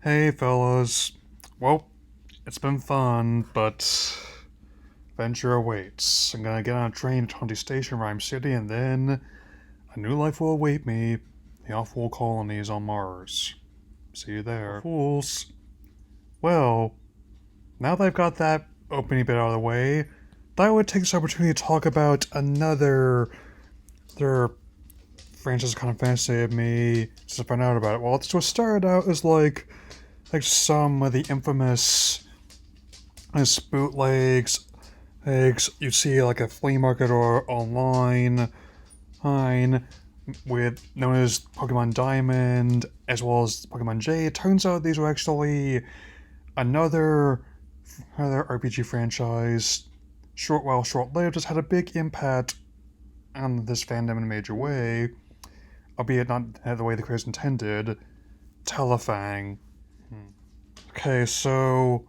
Hey fellas. Well, it's been fun, but adventure awaits. I'm gonna get on a train to 20 Station Rhyme City, and then a new life will await me. The off-world colonies on Mars. See you there. Fools. Well, now that I've got that opening bit out of the way, thought I would take this opportunity to talk about another franchise that kind of fascinated me since I found out about it. Well, it was started out as like some of the infamous bootlegs you see like a flea market or online with known as Pokemon Diamond as well as Pokemon Jade. Turns out these were actually another RPG franchise. Short-lived, just had a big impact on this fandom in a major way, albeit not the way the creators intended. Telefang. Okay, so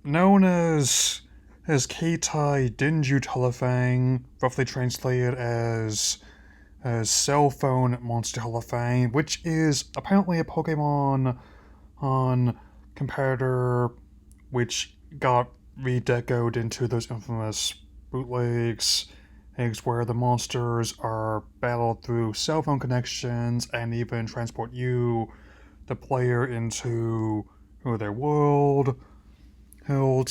known as Keitai Dinju Telefang, roughly translated as cell phone monster Telefang, which is apparently a Pokemon on competitor which got redecoed into those infamous bootlegs where the monsters are battled through cell phone connections and even transport you, the player, into their world. And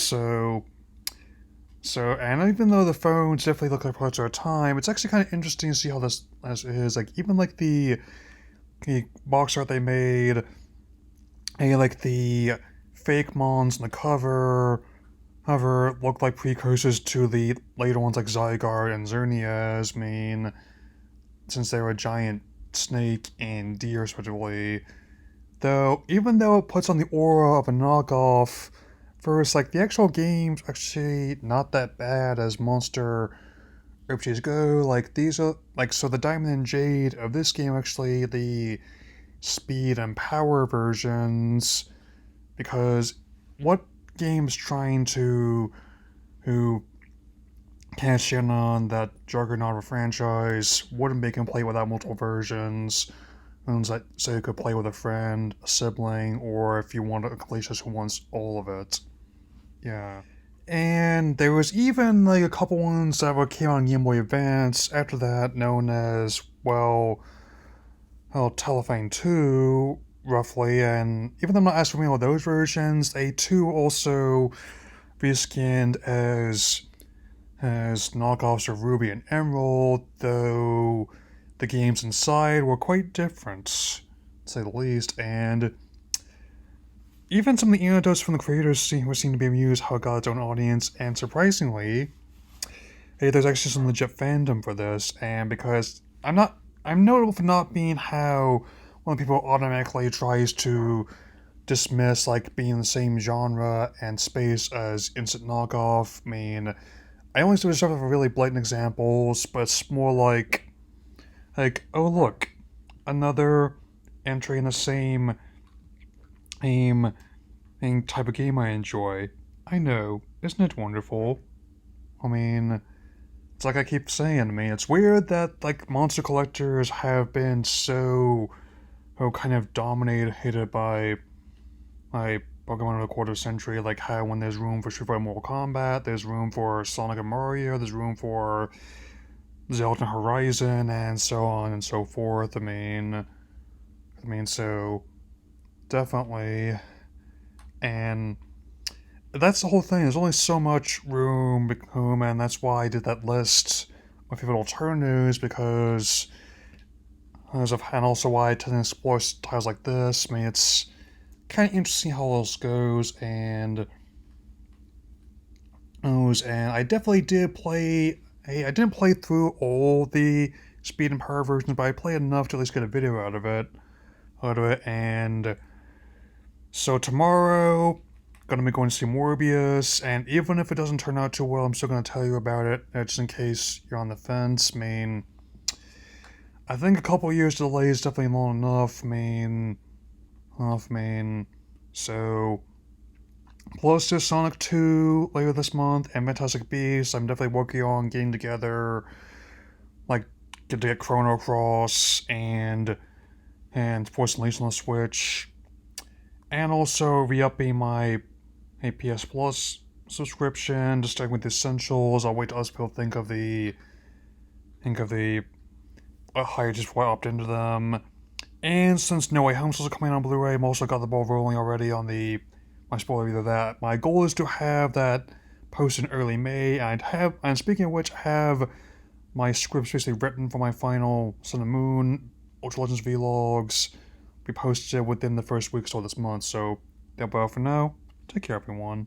even though the phones definitely look like parts of our time, it's actually kind of interesting to see how this as is. Like even like the box art they made, like the fake mons on the cover look like precursors to the later ones like Zygarde and Xerneas. I mean, since they were a giant snake and deer respectively. Though even though it puts on the aura of a knockoff, first, like, the actual game's actually not that bad as monster RPGs go. Like, these are, like, so the Diamond and Jade of this game are actually the speed and power versions, because what game's trying to who cash in on that juggernaut of a franchise wouldn't make him play without multiple versions? Ones that say you could play with a friend, a sibling, or if you want a completionist who wants all of it. Yeah. And there was even like a couple ones that came on Game Boy Advance after that, known as, Telefang 2, roughly. And even though I'm not as familiar with those versions, they too also reskinned as knockoffs of Ruby and Emerald, though the games inside were quite different, to say the least. And even some of the anecdotes from the creators seem to be amused how it got its own audience, and surprisingly, there's actually some legit fandom for this. And because I'm notable for not being how one of people automatically tries to dismiss like being in the same genre and space as instant knockoff. I mean, I only do stuff for really blatant examples, but it's more like, oh look, another entry in the same aim type of game I enjoy. I know, isn't it wonderful? I mean, it's like I keep saying, it's weird that like monster collectors have been so kind of dominated by Pokemon of a quarter century, like how when there's room for Street Fighter Mortal Kombat, there's room for Sonic and Mario, there's room for Zelda Horizon, and so on and so forth. So definitely, and that's the whole thing. There's only so much room, and that's why I did that list of favorite alternatives because and also why I tend to explore titles like this. It's kind of interesting how this goes, and I definitely did play. Hey, I didn't play through all the speed and power versions, but I played enough to at least get a video out of it. And so tomorrow, gonna be going to see Morbius, and even if it doesn't turn out too well, I'm still gonna tell you about it, just in case you're on the fence. I think a couple years delay is definitely long enough. So plus to Sonic 2 later this month and Fantastic Beasts, I'm definitely working on getting together, like, to get Chrono Cross and Force Unleashed on the Switch. and also re-upping my PS Plus subscription, just starting with the essentials. I'll wait till other people think of the higher just before I opt into them. And since No Way Home's also coming on Blu-ray, I'm also got the ball rolling already on my spoiler review of that. My goal is to have that posted in early May, and speaking of which, I have my scripts basically written for my final Sun and Moon Ultra Legends vlogs. Be posted within the first week or so this month. So, that's all for now. Take care, everyone.